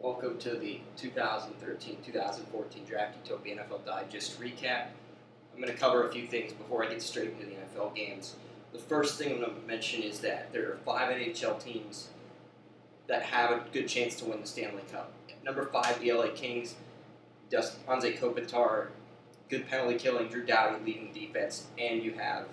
Welcome to the 2013-2014 Draft Utopia NFL Digest recap. I'm going to cover a few things before I get straight into the NFL games. The first thing I'm going to mention is that there are 5 NHL teams that have a good chance to win the Stanley Cup. Number 5, the LA Kings, Anze Kopitar, good penalty killing, Drew Doughty leading the defense, and you have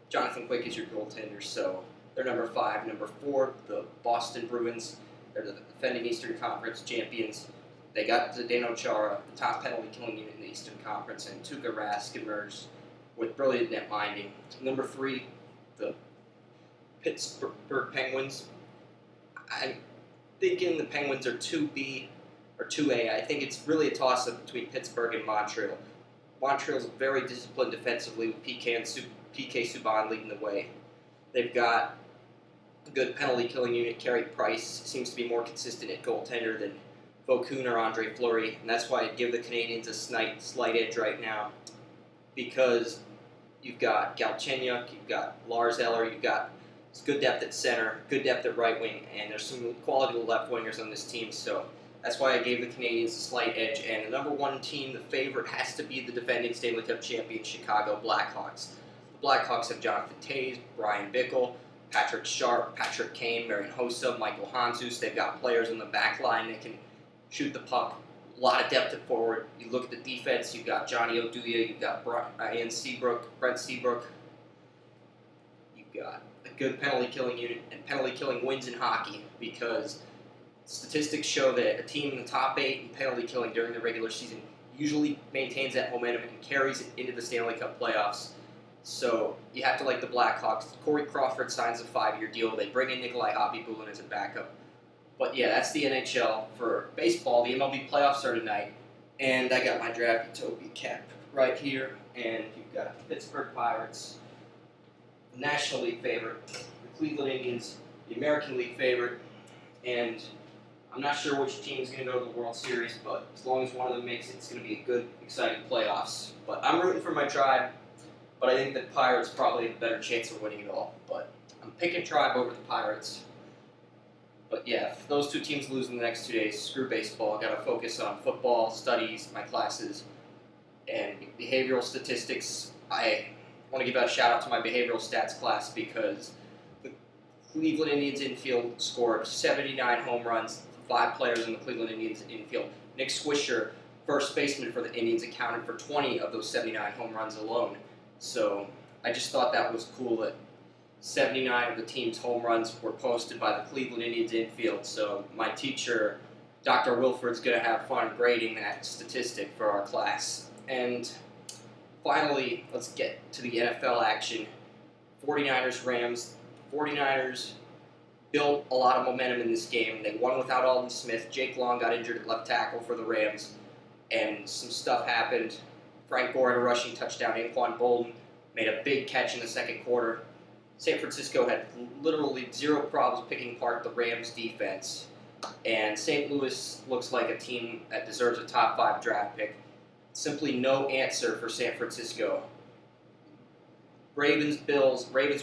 Jonathan Quick as your goaltender. So they're number 5. Number 4, the Boston Bruins. They're the defending Eastern Conference champions. They got Zdeno Chara, the top penalty killing unit in the Eastern Conference, and Tuukka Rask emerged with brilliant net minding. Number 3, the Pittsburgh Penguins. I'm thinking the Penguins are 2B or 2A. I think it's really a toss-up between Pittsburgh and Montreal. Montreal's very disciplined defensively with PK Subban leading the way. They've got a good penalty killing unit. Carey Price seems to be more consistent at goaltender than Vaucoon or Andre Fleury, and that's why I give the Canadians a slight edge right now, because you've got Galchenyuk, you've got Lars Eller, you've got good depth at center, good depth at right wing, and there's some quality left wingers on this team, so that's why I gave the Canadians a slight edge. And the number 1 team, the favorite, has to be the defending Stanley Cup champion Chicago Blackhawks. The Blackhawks have Jonathan Toews, Brian Bickle, Patrick Sharp, Patrick Kane, Marian Hossa, Michael Handzus. They've got players in the back line that can shoot the puck. A lot of depth at forward. You look at the defense, you've got Johnny Oduya, you've got Brent Seabrook. You've got a good penalty killing unit, and penalty killing wins in hockey, because statistics show that a team in the top 8 in penalty killing during the regular season usually maintains that momentum and carries it into the Stanley Cup playoffs. So you have to like the Blackhawks. Corey Crawford signs a 5-year deal. They bring in Nikolai Hobbs-Bulin as a backup. But yeah, that's the NHL. For baseball, the MLB playoffs are tonight, and I got my Draft Utopia cap right here. And you've got the Pittsburgh Pirates, the National League favorite, the Cleveland Indians, the American League favorite, and I'm not sure which team is going to go to the World Series, but as long as one of them makes it, it's going to be a good, exciting playoffs. But I'm rooting for my Tribe. But I think that Pirates probably have a better chance of winning it all. But I'm picking Tribe over the Pirates. But yeah, if those 2 teams lose in the next 2 days, screw baseball. I've got to focus on football, studies, my classes, and behavioral statistics. I want to give a shout out to my behavioral stats class, because the Cleveland Indians infield scored 79 home runs. 5 players in the Cleveland Indians infield. Nick Swisher, first baseman for the Indians, accounted for 20 of those 79 home runs alone. So I just thought that was cool that 79 of the team's home runs were posted by the Cleveland Indians infield. So my teacher, Dr. Wilford's going to have fun grading that statistic for our class. And finally, let's get to the NFL action. 49ers-Rams. 49ers built a lot of momentum in this game. They won without Aldon Smith. Jake Long got injured at left tackle for the Rams, and some stuff happened. Frank Gore had a rushing touchdown. Anquan Bolden made a big catch in the second quarter. San Francisco had literally 0 problems picking apart the Rams' defense. And St. Louis looks like a team that deserves a top 5 draft pick. Simply no answer for San Francisco. Ravens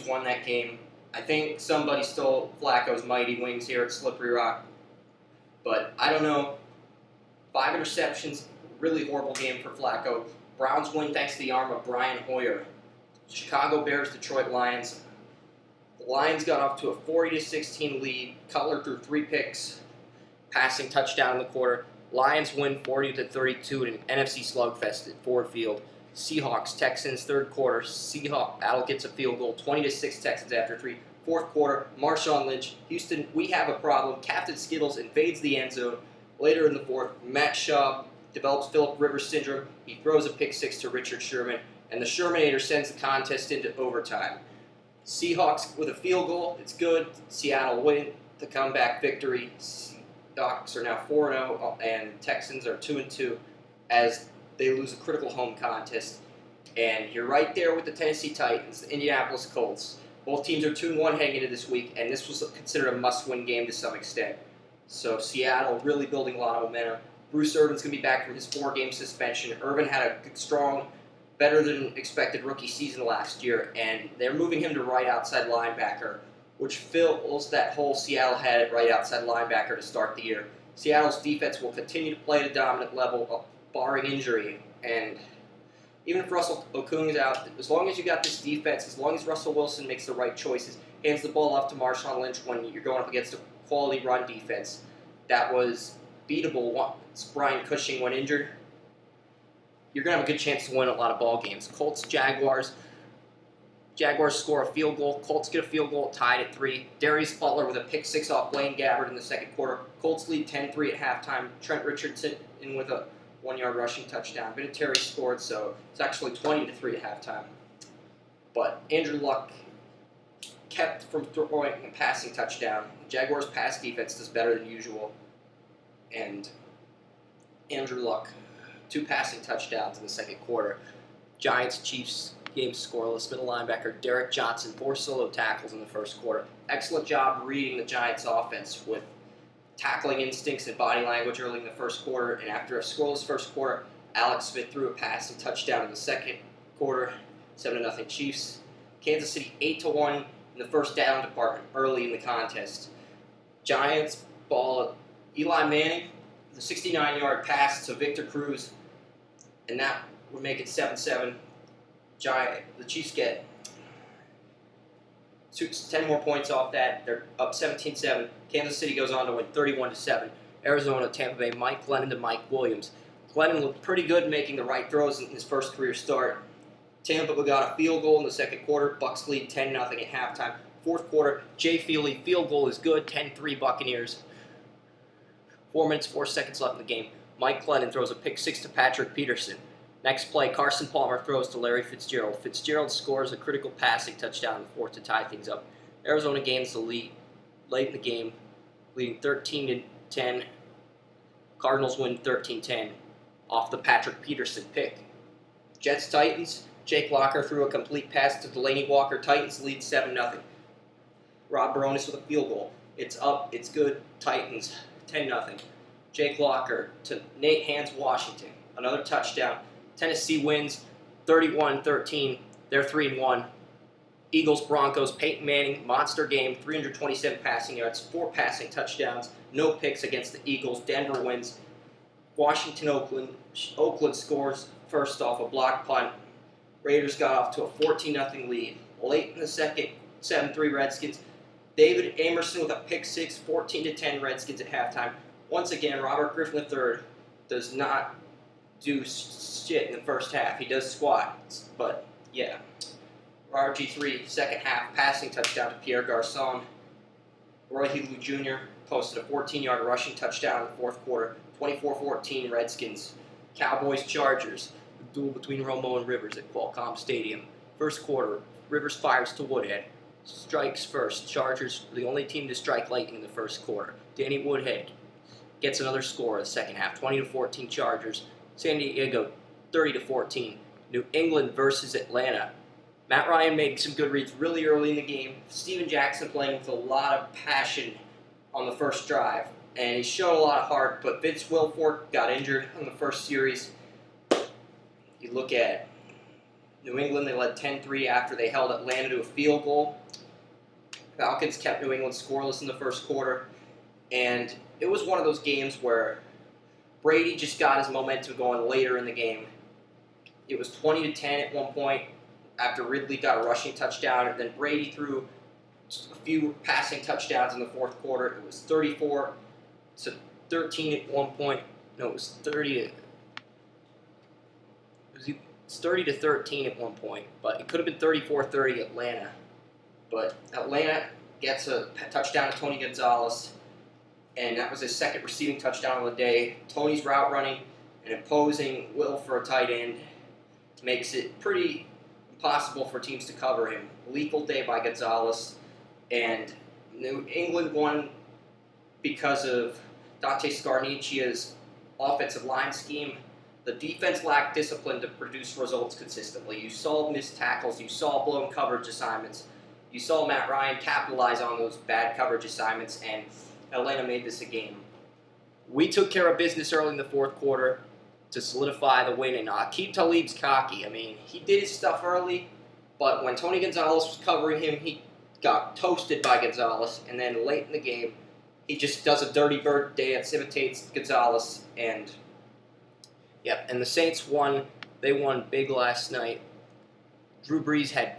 won that game. I think somebody stole Flacco's mighty wings here at Slippery Rock. But I don't know. 5 interceptions, really horrible game for Flacco. Browns win thanks to the arm of Brian Hoyer. Chicago Bears, Detroit Lions. The Lions got off to a 40-16 lead. Cutler threw 3 picks, passing touchdown in the quarter. Lions win 40-32 in an NFC slugfest at Ford Field. Seahawks, Texans, third quarter. Battle gets a field goal, 20-6 Texans after 3. Fourth quarter, Marshawn Lynch. Houston, we have a problem. Captain Skittles invades the end zone. Later in the fourth, Matt Schaub develops Phillip Rivers syndrome. He throws a pick 6 to Richard Sherman, and the Shermanator sends the contest into overtime. Seahawks with a field goal. It's good. Seattle win the comeback victory. Seahawks are now 4-0, and Texans are 2-2 as they lose a critical home contest. And you're right there with the Tennessee Titans, the Indianapolis Colts. Both teams are 2-1 heading into this week, and this was considered a must-win game to some extent. So Seattle really building a lot of momentum. Bruce Irvin's going to be back from his 4-game suspension. Irvin had a strong, better than expected rookie season last year, and they're moving him to right outside linebacker, which fills that hole Seattle had at right outside linebacker to start the year. Seattle's defense will continue to play at a dominant level, barring injury. And even if Russell Okung is out, as long as you got this defense, as long as Russell Wilson makes the right choices, hands the ball off to Marshawn Lynch when you're going up against a quality run defense that was beatable once Brian Cushing went injured, you're going to have a good chance to win a lot of ball games. Colts, Jaguars. Jaguars score a field goal. Colts get a field goal, tied at 3. Darius Butler with a pick 6 off Blaine Gabbert in the second quarter. Colts lead 10-3 at halftime. Trent Richardson in with a 1-yard rushing touchdown. Vinatieri scored, so it's actually 20-3 at halftime. But Andrew Luck kept from throwing a passing touchdown. The Jaguars' pass defense does better than usual. And Andrew Luck, 2 passing touchdowns in the second quarter. Giants-Chiefs game scoreless. Middle linebacker Derek Johnson, 4 solo tackles in the first quarter. Excellent job reading the Giants' offense with tackling instincts and body language early in the first quarter. And after a scoreless first quarter, Alex Smith threw a passing touchdown in the second quarter. 7-0 Chiefs. Kansas City 8-1 in the first down department early in the contest. Giants ball Eli Manning, the 69-yard pass to Victor Cruz, and that would make it 7-7. The Chiefs get 10 more points off that. They're up 17-7. Kansas City goes on to win 31-7. Arizona, Tampa Bay, Mike Glennon to Mike Williams. Glennon looked pretty good making the right throws in his first career start. Tampa got a field goal in the second quarter. Bucks lead 10-0 at halftime. Fourth quarter, Jay Feely, field goal is good, 10-3 Buccaneers. 4 minutes, 4 seconds left in the game. Mike Glennon throws a pick 6 to Patrick Peterson. Next play, Carson Palmer throws to Larry Fitzgerald. Fitzgerald scores a critical passing touchdown in the fourth to tie things up. Arizona gains the lead late in the game, leading 13-10. Cardinals win 13-10 off the Patrick Peterson pick. Jets-Titans, Jake Locker threw a complete pass to Delaney Walker. Titans lead 7-0. Rob Baronis with a field goal. It's up, it's good. Titans 10-0. Jake Locker to Nate Hands, Washington. Another touchdown. Tennessee wins 31-13. They're 3-1. Eagles, Broncos, Peyton Manning, monster game, 327 passing yards, 4 passing touchdowns, no picks against the Eagles. Denver wins. Washington, Oakland. Oakland scores first off a block punt. Raiders got off to a 14-0 lead. Late in the second, 7-3 Redskins. David Amerson with a pick 6, 14-10 Redskins at halftime. Once again, Robert Griffin III does not do shit in the first half. He does squats, but yeah. RG3, second half, passing touchdown to Pierre Garçon. Roy Helu Jr. posted a 14-yard rushing touchdown in the fourth quarter. 24-14 Redskins. Cowboys, Chargers. The duel between Romo and Rivers at Qualcomm Stadium. First quarter, Rivers fires to Woodhead. Strikes first. Chargers were the only team to strike lightning in the first quarter. Danny Woodhead gets another score in the second half. 20-14 Chargers. San Diego, 30-14. New England versus Atlanta. Matt Ryan made some good reads really early in the game. Steven Jackson playing with a lot of passion on the first drive. And he showed a lot of heart, but Vince Wilfork got injured in the first series. You look at New England, they led 10-3 after they held Atlanta to a field goal. Falcons kept New England scoreless in the first quarter. And it was one of those games where Brady just got his momentum going later in the game. It was 20-10 at one point after Ridley got a rushing touchdown, and then Brady threw a few passing touchdowns in the fourth quarter. It was 34-13 at one point. No, it was 30-13 at one point, but it could have been 34-30 Atlanta. But Atlanta gets a touchdown to Tony Gonzalez, and that was his second receiving touchdown of the day. Tony's route running and imposing will for a tight end makes it pretty impossible for teams to cover him. Lethal day by Gonzalez, and New England won because of Dante Scarnecchia's offensive line scheme. The defense lacked discipline to produce results consistently. You saw missed tackles, you saw blown coverage assignments, you saw Matt Ryan capitalize on those bad coverage assignments, and Atlanta made this a game. We took care of business early in the fourth quarter to solidify the win, and Aqib Talib's cocky. I mean, he did his stuff early, but when Tony Gonzalez was covering him, he got toasted by Gonzalez, and then late in the game, he just does a dirty bird dance, imitates Gonzalez, and yep. And the Saints won. They won big last night. Drew Brees had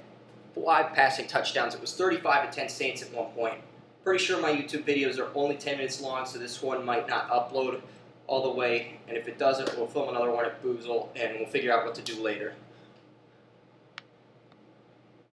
5 passing touchdowns. It was 35-10 Saints at one point. Pretty sure my YouTube videos are only 10 minutes long, so this one might not upload all the way. And if it doesn't, we'll film another one at Boozle, and we'll figure out what to do later.